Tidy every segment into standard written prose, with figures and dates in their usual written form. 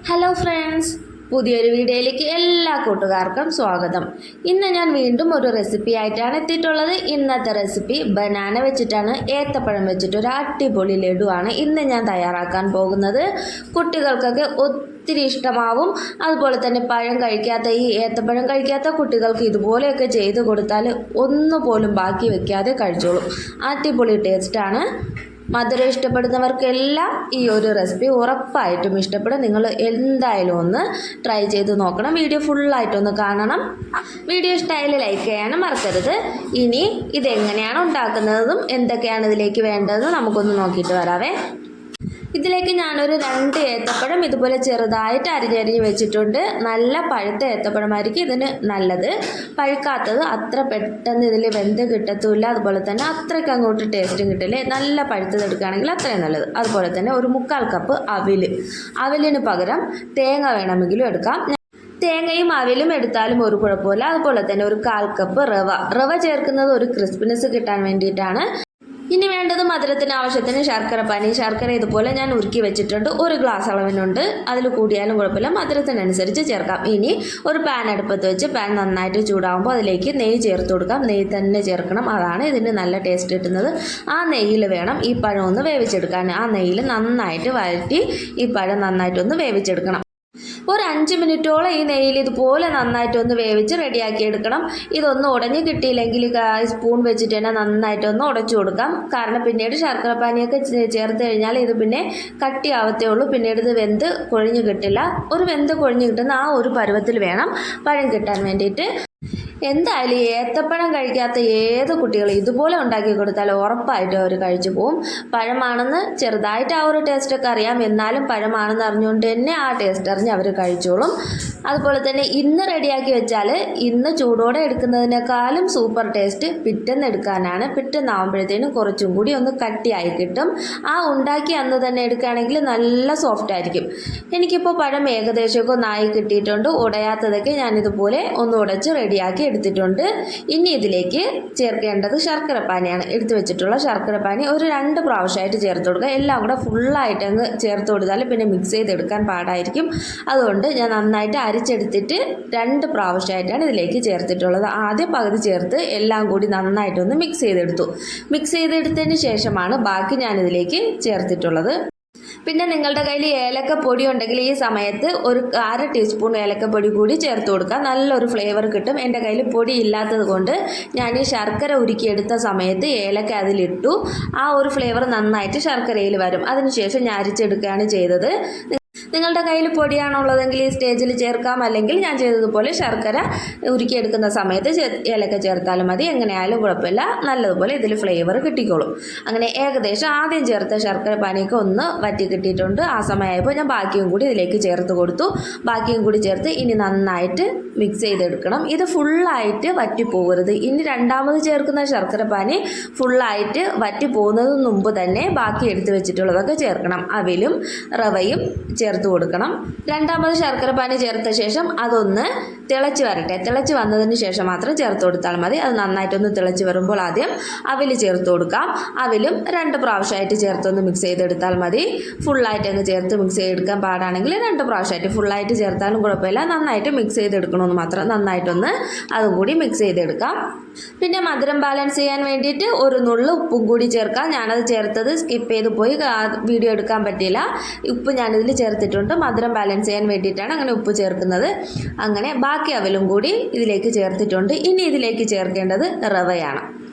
Hello friends, പുതിയൊരു വീഡിയോയിലേക്ക് എല്ലാ കൂട്ടുകാർക്കും സ്വാഗതം. ഇന്ന് ഞാൻ വീണ്ടും ഒരു റെസിപ്പി ആയിട്ടാണ് എത്തിയിട്ടുള്ളത്. ഇന്നത്തെ റെസിപ്പി ബനാന വെച്ചിട്ടാണ്, ഏത്തപ്പഴം വെച്ചിട്ട് ഒരു അടിപൊളി ലഡുവാണ് ഇന്ന് ഞാൻ തയ്യാറാക്കാൻ പോകുന്നത്. കുട്ടികൾക്കൊക്കെ ഒത്തിരി ഇഷ്ടമാവും. അതുപോലെ തന്നെ പഴം കഴിക്കാത്ത, ഈ ഏത്തപ്പഴം കഴിക്കാത്ത കുട്ടികൾക്ക് ഇതുപോലെയൊക്കെ ചെയ്ത് കൊടുത്താൽ ഒന്നുപോലും ബാക്കി വെക്കാതെ കഴിച്ചോളും. അടിപൊളി ടേസ്റ്റാണ്. മധുരം ഇഷ്ടപ്പെടുന്നവർക്കെല്ലാം ഈ ഒരു റെസിപ്പി ഉറപ്പായിട്ടും ഇഷ്ടപ്പെടും. നിങ്ങൾ എന്തായാലും ഒന്ന് ട്രൈ ചെയ്ത് നോക്കണം. വീഡിയോ ഫുള്ളായിട്ടൊന്ന് കാണണം. വീഡിയോ ഇഷ്ടമായാൽ ലൈക്ക് ചെയ്യാനും മറക്കരുത്. ഇനി ഇതെങ്ങനെയാണ് ഉണ്ടാക്കുന്നതും എന്തൊക്കെയാണ് ഇതിലേക്ക് വേണ്ടതെന്ന് നമുക്കൊന്ന് നോക്കിയിട്ട് വരാവേ. ഇതിലേക്ക് ഞാനൊരു 2 ഏത്തപ്പഴം ഇതുപോലെ ചെറുതായിട്ട് അരിഞ്ഞരിഞ്ഞ് വെച്ചിട്ടുണ്ട്. നല്ല പഴുത്ത ഏത്തപ്പഴമായിരിക്കും ഇതിന് നല്ലത്. പഴുക്കാത്തത് അത്ര പെട്ടെന്ന് ഇതിൽ വെന്ത് കിട്ടത്തുമില്ല. അതുപോലെ തന്നെ അത്രയ്ക്ക് അങ്ങോട്ട് ടേസ്റ്റും കിട്ടില്ല. നല്ല പഴുത്തത് എടുക്കുകയാണെങ്കിൽ അത്രയും നല്ലത്. അതുപോലെ തന്നെ ഒരു 1/4 കപ്പ് അവിലിന് പകരം തേങ്ങ വേണമെങ്കിലും എടുക്കാം. തേങ്ങയും അവിലും എടുത്താലും ഒരു കുഴപ്പമില്ല. അതുപോലെ തന്നെ ഒരു 1/4 കപ്പ് റവ ചേർക്കുന്നത് ഒരു ക്രിസ്പിനെസ് കിട്ടാൻ വേണ്ടിയിട്ടാണ്. ഇനി വേണ്ടത് മധുരത്തിന് ആവശ്യത്തിന് ശർക്കര ഇതുപോലെ ഞാൻ ഉരുക്കി വെച്ചിട്ടുണ്ട്. 1 ഗ്ലാസ് അളവിനുണ്ട്. അതിൽ കൂടിയാലും കുഴപ്പമില്ല, മധുരത്തിനനുസരിച്ച് ചേർക്കാം. ഇനി ഒരു പാൻ അടുപ്പത്ത് വെച്ച് പാൻ നന്നായിട്ട് ചൂടാകുമ്പോൾ അതിലേക്ക് നെയ്യ് ചേർത്ത് കൊടുക്കാം. നെയ്യ് തന്നെ ചേർക്കണം, അതാണ് ഇതിന് നല്ല ടേസ്റ്റ് കിട്ടുന്നത്. ആ നെയ്യിൽ വേണം ഈ പഴം ഒന്ന് വേവിച്ചെടുക്കാൻ. ആ നെയ്യിൽ നന്നായിട്ട് വഴറ്റി ഈ പഴം നന്നായിട്ടൊന്ന് വേവിച്ചെടുക്കണം. ഒരു 5 മിനിറ്റോളം ഈ നെയ്യിൽ ഇതുപോലെ നന്നായിട്ടൊന്ന് വേവിച്ച് റെഡിയാക്കി എടുക്കണം. ഇതൊന്ന് ഉടഞ്ഞ് കിട്ടിയില്ലെങ്കിൽ സ്പൂൺ വെച്ചിട്ട് തന്നെ നന്നായിട്ടൊന്ന് ഉടച്ചു കൊടുക്കാം. കാരണം പിന്നീട് ശർക്കര പാനിയൊക്കെ ചേർത്ത് കഴിഞ്ഞാൽ ഇത് പിന്നെ കട്ടിയാവത്തേ ഉള്ളൂ. പിന്നീട് ഇത് വെന്ത് കൊഴിഞ്ഞ് കിട്ടില്ല. ഒരു വെന്ത് കൊഴിഞ്ഞ് കിട്ടുന്ന ആ ഒരു പരുവത്തിൽ വേണം പഴം കിട്ടാൻ വേണ്ടിയിട്ട്. എന്തായാലും ഏത്തപ്പഴം കഴിക്കാത്ത ഏത് കുട്ടികൾ ഇതുപോലെ ഉണ്ടാക്കി കൊടുത്താൽ ഉറപ്പായിട്ടും അവർ കഴിച്ചു പോവും. പഴമാണെന്ന് ചെറുതായിട്ട് ആ ഒരു ടേസ്റ്റൊക്കെ അറിയാം, എന്നാലും പഴമാണെന്ന് അറിഞ്ഞുകൊണ്ട് തന്നെ ആ ടേസ്റ്റ് അറിഞ്ഞ് അവർ കഴിച്ചോളും. അതുപോലെ തന്നെ ഇന്ന് റെഡിയാക്കി വെച്ചാൽ ഇന്ന് ചൂടോടെ എടുക്കുന്നതിനേക്കാളും സൂപ്പർ ടേസ്റ്റ് പിറ്റേന്ന് എടുക്കാനാണ്. പിറ്റേന്നാവുമ്പോഴത്തേനും കുറച്ചും കൂടി ഒന്ന് കട്ടിയായി കിട്ടും. ആ ഉണ്ടാക്കി അന്ന് തന്നെ എടുക്കുകയാണെങ്കിൽ നല്ല സോഫ്റ്റ് ആയിരിക്കും. എനിക്കിപ്പോൾ പഴം ഏകദേശമൊക്കെ ഒന്നായി കിട്ടിയിട്ടുണ്ട്. ഉടയാത്തതൊക്കെ ഞാനിതുപോലെ ഒന്ന് ഉടച്ച് റെഡിയാക്കി എടുത്തിട്ടുണ്ട്. ഇനി ഇതിലേക്ക് ചേർക്കേണ്ടത് ശർക്കരപ്പാനിയാണ്. എടുത്തു വെച്ചിട്ടുള്ള ശർക്കരപ്പാനി ഒരു 2 പ്രാവശ്യമായിട്ട് ചേർത്ത് കൊടുക്കുക. എല്ലാം കൂടെ ഫുള്ളായിട്ട് അങ്ങ് ചേർത്ത് കൊടുത്താൽ പിന്നെ മിക്സ് ചെയ്തെടുക്കാൻ പാടായിരിക്കും. അതുകൊണ്ട് ഞാൻ നന്നായിട്ട് അരിച്ചെടുത്തിട്ട് 2 പ്രാവശ്യമായിട്ടാണ് ഇതിലേക്ക് ചേർത്തിട്ടുള്ളത്. ആദ്യം പകുതി ചേർത്ത് എല്ലാം കൂടി നന്നായിട്ടൊന്ന് മിക്സ് ചെയ്തെടുത്തതിന് ശേഷമാണ് ബാക്കി ഞാനിതിലേക്ക് ചേർത്തിട്ടുള്ളത്. പിന്നെ നിങ്ങളുടെ കയ്യിൽ ഏലക്കപ്പൊടി ഉണ്ടെങ്കിൽ ഈ സമയത്ത് ഒരു 1/2 ടീസ്പൂൺ ഏലക്കപ്പൊടി കൂടി ചേർത്ത് കൊടുക്കുക. നല്ലൊരു ഫ്ലേവർ കിട്ടും. എൻ്റെ കയ്യിൽ പൊടി ഇല്ലാത്തത് കൊണ്ട് ഞാൻ ഈ ശർക്കര ഉരുക്കിയെടുത്ത സമയത്ത് ഏലക്ക അതിലിട്ടു. ആ ഒരു ഫ്ലേവർ നന്നായിട്ട് ശർക്കരയിൽ വരും. അതിനുശേഷം ഞാൻ അരിച്ചെടുക്കുകയാണ് ചെയ്തത്. നിങ്ങളുടെ കയ്യിൽ പൊടിയാണുള്ളതെങ്കിൽ ഈ സ്റ്റേജിൽ ചേർക്കാം, അല്ലെങ്കിൽ ഞാൻ ചെയ്തതുപോലെ ശർക്കര ഉരുക്കിയെടുക്കുന്ന സമയത്ത് ഏലക്ക ചേർത്താലും മതി. എങ്ങനെയായാലും കുഴപ്പമില്ല, നല്ലതുപോലെ ഇതിൽ ഫ്ലേവർ കിട്ടിക്കോളും. അങ്ങനെ ഏകദേശം ആദ്യം ചേർത്ത ശർക്കര പാനിയൊക്കെ ഒന്ന് വറ്റി കിട്ടിയിട്ടുണ്ട്. ആ സമയമായപ്പോൾ ഞാൻ ബാക്കിയും കൂടി ഇതിലേക്ക് ചേർത്ത് കൊടുത്തു. ബാക്കിയും കൂടി ചേർത്ത് ഇനി നന്നായിട്ട് മിക്സ് ചെയ്തെടുക്കണം. ഇത് ഫുള്ളായിട്ട് വറ്റിപ്പോകരുത്. ഇനി രണ്ടാമത് ചേർക്കുന്ന ശർക്കര പാനി ഫുള്ളായിട്ട് വറ്റി പോകുന്നതിന് മുമ്പ് തന്നെ ബാക്കി എടുത്ത് വെച്ചിട്ടുള്ളതൊക്കെ ചേർക്കണം. അവിലും റവയും ചേർത്ത് കൊടുക്കണം. രണ്ടാമത് ശർക്കര പാനി ചേർത്ത ശേഷം അതൊന്ന് തിളച്ച് വരട്ടെ. തിളച്ച് വന്നതിന് ശേഷം മാത്രം ചേർത്ത് കൊടുത്താൽ മതി. അത് നന്നായിട്ടൊന്ന് തിളച്ച് വരുമ്പോൾ ആദ്യം അവിൽ ചേർത്ത് കൊടുക്കാം. അവിലും 2 പ്രാവശ്യമായിട്ട് ചേർത്തൊന്ന് മിക്സ് ചെയ്തെടുത്താൽ മതി. ഫുള്ളായിട്ട് അങ്ങ് ചേർത്ത് മിക്സ് ചെയ്തെടുക്കാൻ പാടാണെങ്കിൽ 2 പ്രാവശ്യമായിട്ട് ഫുള്ളായിട്ട് ചേർത്താലും കുഴപ്പമില്ല. നന്നായിട്ട് മിക്സ് ചെയ്തെടുക്കണമെന്ന് മാത്രം. നന്നായിട്ടൊന്ന് അതും കൂടി മിക്സ് ചെയ്തെടുക്കാം. പിന്നെ മധുരം ബാലൻസ് ചെയ്യാൻ വേണ്ടിയിട്ട് ഒരു നുള്ളു ഉപ്പും കൂടി ചേർക്കാം. ഞാനത് ചേർത്തത് സ്കിപ്പ് ചെയ്ത് പോയി, വീഡിയോ എടുക്കാൻ പറ്റിയില്ല. ഉപ്പ് ഞാനിതിൽ ചേർത്തിട്ടുണ്ട്. മധുരം ബാലൻസ് ചെയ്യാൻ വേണ്ടിയിട്ടാണ് അങ്ങനെ ഉപ്പ് ചേർക്കുന്നത്. അങ്ങനെ ബാക്കി അവലും കൂടി ഇതിലേക്ക് ചേർത്തിട്ടുണ്ട്. ഇനി ഇതിലേക്ക് ചേർക്കേണ്ടത് റവയാണ്.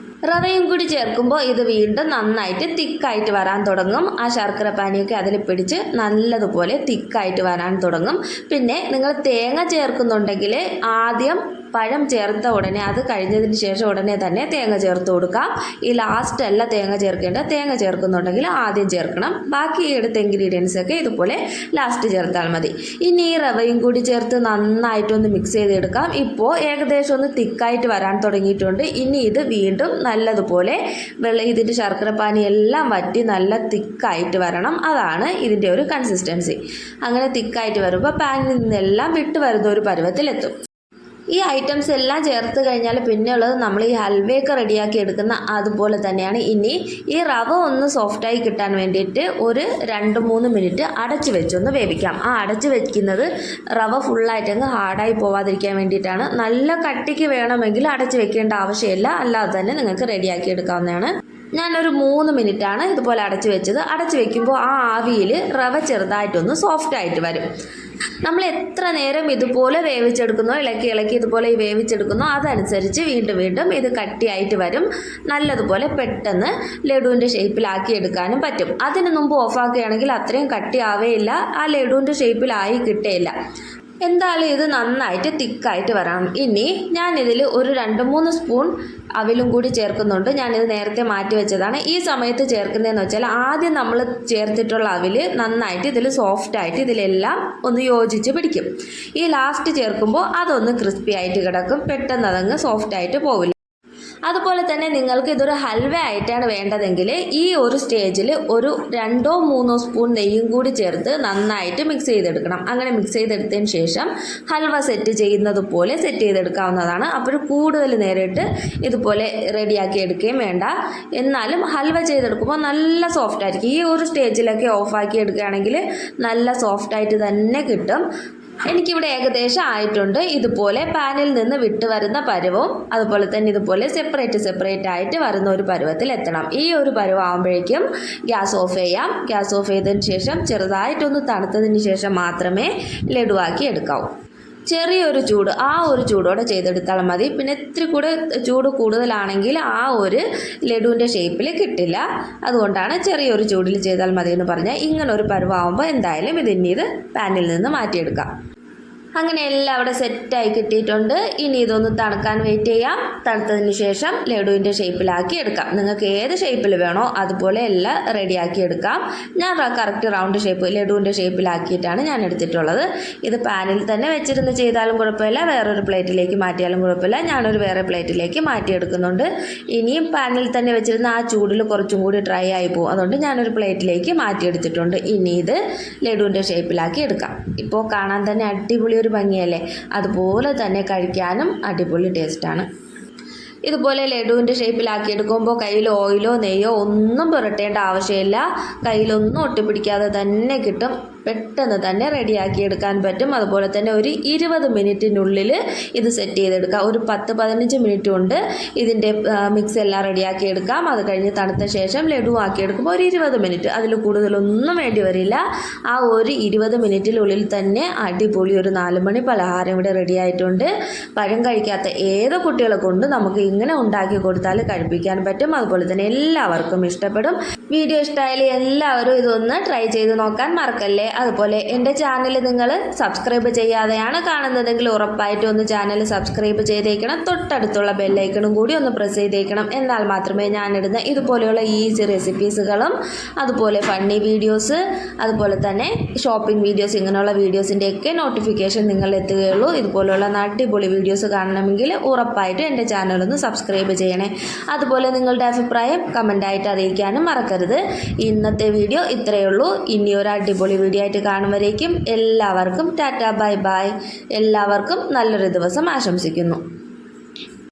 റവയും കൂടി ചേർക്കുമ്പോൾ ഇത് വീണ്ടും നന്നായിട്ട് തിക്കായിട്ട് വരാൻ തുടങ്ങും. ആ ശർക്കര പാനിയൊക്കെ അതിൽ പിടിച്ച് നല്ലതുപോലെ തിക്കായിട്ട് വരാൻ തുടങ്ങും. പിന്നെ നിങ്ങൾ തേങ്ങ ചേർക്കുന്നുണ്ടെങ്കിൽ ആദ്യം പഴം ചേർത്ത ഉടനെ, അത് കഴിഞ്ഞതിന് ശേഷം ഉടനെ തന്നെ തേങ്ങ ചേർത്ത് കൊടുക്കാം. ഈ ലാസ്റ്റ് അല്ല തേങ്ങ ചേർക്കേണ്ടത്. തേങ്ങ ചേർക്കുന്നുണ്ടെങ്കിൽ ആദ്യം ചേർക്കണം. ബാക്കി എടുത്ത ഇൻഗ്രീഡിയൻസ് ഒക്കെ ഇതുപോലെ ലാസ്റ്റ് ചേർത്താൽ മതി. ഇനി ഈ റവയും കൂടി ചേർത്ത് നന്നായിട്ടൊന്ന് മിക്സ് ചെയ്തെടുക്കാം. ഇപ്പോൾ ഏകദേശം ഒന്ന് തിക്കായിട്ട് വരാൻ തുടങ്ങിയിട്ടുണ്ട്. ഇനി ഇത് വീണ്ടും നല്ലതുപോലെ ഇതിൻ്റെ ശർക്കര പാനി എല്ലാം വറ്റി നല്ല തിക്കായിട്ട് വരണം. അതാണ് ഇതിൻ്റെ ഒരു കൺസിസ്റ്റൻസി. അങ്ങനെ തിക്കായിട്ട് വരുമ്പോൾ പാനിൽ നിന്നെല്ലാം വിട്ട് വരുന്ന ഒരു പരുവത്തിലെത്തും. ഈ ഐറ്റംസ് എല്ലാം ചേർത്ത് കഴിഞ്ഞാൽ പിന്നെയുള്ളത് നമ്മൾ ഈ ഹൽവയൊക്കെ റെഡിയാക്കി എടുക്കുന്ന അതുപോലെ തന്നെയാണ്. ഇനി ഈ റവ ഒന്ന് സോഫ്റ്റായി കിട്ടാൻ വേണ്ടിയിട്ട് ഒരു 2-3 മിനിറ്റ് അടച്ച് വെച്ചൊന്ന് വേവിക്കാം. ആ അടച്ച് വെക്കുന്നത് റവ ഫുള്ളായിട്ടങ്ങ് ഹാർഡായി പോവാതിരിക്കാൻ വേണ്ടിയിട്ടാണ്. നല്ല കട്ടിക്ക് വേണമെങ്കിൽ അടച്ച് വെക്കേണ്ട ആവശ്യമില്ല, അല്ലാതെ തന്നെ നിങ്ങൾക്ക് റെഡിയാക്കി എടുക്കാവുന്നതാണ്. ഞാനൊരു 3 മിനിറ്റാണ് ഇതുപോലെ അടച്ച് വെച്ചത്. അടച്ച് വെക്കുമ്പോൾ ആ ആവിയിൽ റവ ചെറുതായിട്ടൊന്ന് സോഫ്റ്റായിട്ട് വരും. നമ്മൾ എത്ര നേരം ഇതുപോലെ വേവിച്ചെടുക്കുന്നോ, ഇളക്കി ഇതുപോലെ വേവിച്ചെടുക്കുന്നോ അതനുസരിച്ച് വീണ്ടും ഇത് കട്ടിയായിട്ട് വരും. നല്ലതുപോലെ പെട്ടെന്ന് ലഡുവിൻ്റെ ഷേപ്പിലാക്കി എടുക്കാനും പറ്റും. അതിന് മുമ്പ് ഓഫാക്കുകയാണെങ്കിൽ അത്രയും കട്ടിയാവേയില്ല, ആ ലഡുവിൻ്റെ ഷേപ്പിലായി കിട്ടേയില്ല. എന്തായാലും ഇത് നന്നായിട്ട് തിക്കായിട്ട് വരണം. ഇനി ഞാനിതിൽ ഒരു 2-3 സ്പൂൺ അവിലും കൂടി ചേർക്കുന്നുണ്ട്. ഞാനിത് നേരത്തെ മാറ്റി വെച്ചതാണ്. ഈ സമയത്ത് ചേർക്കുന്നതെന്ന് വെച്ചാൽ ആദ്യം നമ്മൾ ചേർത്തിട്ടുള്ള അവിൽ നന്നായിട്ട് ഇതിൽ സോഫ്റ്റായിട്ട് ഇതിലെല്ലാം ഒന്ന് യോജിച്ച് പിടിക്കും. ഈ ലാസ്റ്റ് ചേർക്കുമ്പോൾ അതൊന്ന് ക്രിസ്പി ആയിട്ട് കിടക്കും, പെട്ടെന്ന് അതങ്ങ് സോഫ്റ്റായിട്ട് പോവില്ല. അതുപോലെ തന്നെ നിങ്ങൾക്ക് ഇതൊരു ഹൽവ ആയിട്ടാണ് വേണ്ടതെങ്കിൽ ഈ ഒരു സ്റ്റേജിൽ ഒരു 2-3 സ്പൂൺ നെയ്യും കൂടി ചേർത്ത് നന്നായിട്ട് മിക്സ് ചെയ്തെടുക്കണം. അങ്ങനെ മിക്സ് ചെയ്തെടുത്തതിന് ശേഷം ഹൽവ സെറ്റ് ചെയ്യുന്നത് പോലെ സെറ്റ് ചെയ്തെടുക്കാവുന്നതാണ്. അപ്പോൾ കൂടുതൽ നേരിട്ട് ഇതുപോലെ റെഡിയാക്കി എടുക്കുകയും വേണ്ട. എന്നാലും ഹൽവ ചെയ്തെടുക്കുമ്പോൾ നല്ല സോഫ്റ്റ് ആയിരിക്കും. ഈ ഒരു സ്റ്റേജിലൊക്കെ ഓഫാക്കി എടുക്കുകയാണെങ്കിൽ നല്ല സോഫ്റ്റായിട്ട് തന്നെ കിട്ടും. എനിക്കിവിടെ ഏകദേശം ആയിട്ടുണ്ട്. ഇതുപോലെ പാനിൽ നിന്ന് വിട്ട് വരുന്ന പരുവവും അതുപോലെ തന്നെ ഇതുപോലെ സെപ്പറേറ്റ് ആയിട്ട് വരുന്ന ഒരു പരുവത്തിൽ എത്തണം. ഈ ഒരു പരുവാകുമ്പോഴേക്കും ഗ്യാസ് ഓഫ് ചെയ്യാം. ഗ്യാസ് ഓഫ് ചെയ്തതിന് ശേഷം ചെറുതായിട്ടൊന്ന് തണുത്തതിന് ശേഷം മാത്രമേ ലഡുവാക്കി എടുക്കാവൂ. ചെറിയൊരു ചൂട്, ആ ഒരു ചൂടോടെ ചെയ്തെടുത്താൽ മതി. പിന്നെ ഇത്തിരി കൂടെ ചൂട് കൂടുതലാണെങ്കിൽ ആ ഒരു ലഡുവിൻ്റെ ഷേപ്പിൽ കിട്ടില്ല. അതുകൊണ്ടാണ് ചെറിയൊരു ചൂടിൽ ചെയ്താൽ മതി എന്ന് പറഞ്ഞാൽ. ഇങ്ങനൊരു പരുവാകുമ്പോൾ എന്തായാലും ഇത് പാനിൽ നിന്ന് മാറ്റിയെടുക്കാം. അങ്ങനെ എല്ലാം അവിടെ സെറ്റായി കിട്ടിയിട്ടുണ്ട്. ഇനി ഇതൊന്ന് തണുക്കാൻ വെയിറ്റ് ചെയ്യാം. തണുത്തതിന് ശേഷം ലഡുവിൻ്റെ ഷേപ്പിലാക്കി എടുക്കാം. നിങ്ങൾക്ക് ഏത് ഷേപ്പിൽ വേണോ അതുപോലെ എല്ലാം റെഡിയാക്കി എടുക്കാം. ഞാൻ കറക്റ്റ് റൗണ്ട് ഷേപ്പ് ലഡുവിൻ്റെ ഷേപ്പിലാക്കിയിട്ടാണ് ഞാൻ എടുത്തിട്ടുള്ളത്. ഇത് പാനിൽ തന്നെ വെച്ചിരുന്ന് ചെയ്താലും കുഴപ്പമില്ല, വേറൊരു പ്ലേറ്റിലേക്ക് മാറ്റിയാലും കുഴപ്പമില്ല. ഞാനൊരു വേറെ പ്ലേറ്റിലേക്ക് മാറ്റിയെടുക്കുന്നുണ്ട്. ഇനിയും പാനിൽ തന്നെ വെച്ചിരുന്ന ആ ചൂടിൽ കുറച്ചും കൂടി ഡ്രൈ ആയി പോകും. അതുകൊണ്ട് ഞാനൊരു പ്ലേറ്റിലേക്ക് മാറ്റിയെടുത്തിട്ടുണ്ട്. ഇനി ഇത് ലഡുവിൻ്റെ ഷേപ്പിലാക്കി എടുക്കാം. ഇപ്പോൾ കാണാൻ തന്നെ അടിപൊളി ഒരു ഭംഗിയല്ലേ, അതുപോലെ തന്നെ കഴിക്കാനും അടിപൊളി ടേസ്റ്റാണ്. ഇതുപോലെ ലഡുവിൻ്റെ ഷേപ്പിലാക്കി എടുക്കുമ്പോൾ കയ്യിൽ ഓയിലോ നെയ്യോ ഒന്നും പുരട്ടേണ്ട ആവശ്യമില്ല. കയ്യിലൊന്നും ഒട്ടിപ്പിടിക്കാതെ തന്നെ കിട്ടും. പെട്ടെന്ന് തന്നെ റെഡിയാക്കി എടുക്കാൻ പറ്റും. അതുപോലെ തന്നെ ഒരു 20 മിനിറ്റിനുള്ളിൽ ഇത് സെറ്റ് ചെയ്തെടുക്കാം. ഒരു 10-15 മിനിറ്റ് കൊണ്ട് ഇതിൻ്റെ മിക്സ് എല്ലാം റെഡിയാക്കി എടുക്കാം. അത് കഴിഞ്ഞ് തണുത്ത ശേഷം ലഡു ആക്കി എടുക്കുമ്പോൾ ഒരു 20 മിനിറ്റ്, അതിൽ കൂടുതലൊന്നും വേണ്ടി വരില്ല. ആ ഒരു 20 മിനിറ്റിനുള്ളിൽ തന്നെ അടിപൊളി ഒരു 4 മണി പലഹാരം ഇവിടെ റെഡി ആയിട്ടുണ്ട്. പഴം കഴിക്കാത്ത ഏത് കുട്ടികളെ കൊണ്ട് നമുക്ക് ഇങ്ങനെ ഉണ്ടാക്കി കൊടുത്താൽ കഴിപ്പിക്കാൻ പറ്റും. അതുപോലെ തന്നെ എല്ലാവർക്കും ഇഷ്ടപ്പെടും. വീഡിയോ ഇഷ്ടമായാലും എല്ലാവരും ഇതൊന്ന് ട്രൈ ചെയ്ത് നോക്കാൻ മറക്കല്ലേ. അതുപോലെ എൻ്റെ ചാനൽ നിങ്ങൾ സബ്സ്ക്രൈബ് ചെയ്യാതെയാണ് കാണുന്നതെങ്കിൽ ഉറപ്പായിട്ടും ഒന്ന് ചാനൽ സബ്സ്ക്രൈബ് ചെയ്തേക്കണം. തൊട്ടടുത്തുള്ള ബെല്ലൈക്കണും കൂടി ഒന്ന് പ്രസ് ചെയ്തേക്കണം. എന്നാൽ മാത്രമേ ഞാനിടുന്ന ഇതുപോലെയുള്ള ഈസി റെസിപ്പീസുകളും അതുപോലെ ഫണ്ണി വീഡിയോസ് അതുപോലെ തന്നെ ഷോപ്പിംഗ് വീഡിയോസ് ഇങ്ങനെയുള്ള വീഡിയോസിൻ്റെയൊക്കെ നോട്ടിഫിക്കേഷൻ നിങ്ങൾ എത്തുകയുള്ളൂ. ഇതുപോലെയുള്ള അടിപൊളി വീഡിയോസ് കാണണമെങ്കിൽ ഉറപ്പായിട്ടും എൻ്റെ ചാനലൊന്ന് സബ്സ്ക്രൈബ് ചെയ്യണേ. അതുപോലെ നിങ്ങളുടെ അഭിപ്രായം കമൻ്റായിട്ട് അറിയിക്കാനും മറക്കരുത്. ഇന്നത്തെ വീഡിയോ ഇത്രയേ ഉള്ളൂ. ഇനി ഒരു അടിപൊളി വീഡിയോ ആയിട്ട് കാണുമ്പോഴേക്കും എല്ലാവർക്കും ടാറ്റ ബൈ ബൈ. എല്ലാവർക്കും നല്ലൊരു ദിവസം ആശംസിക്കുന്നു.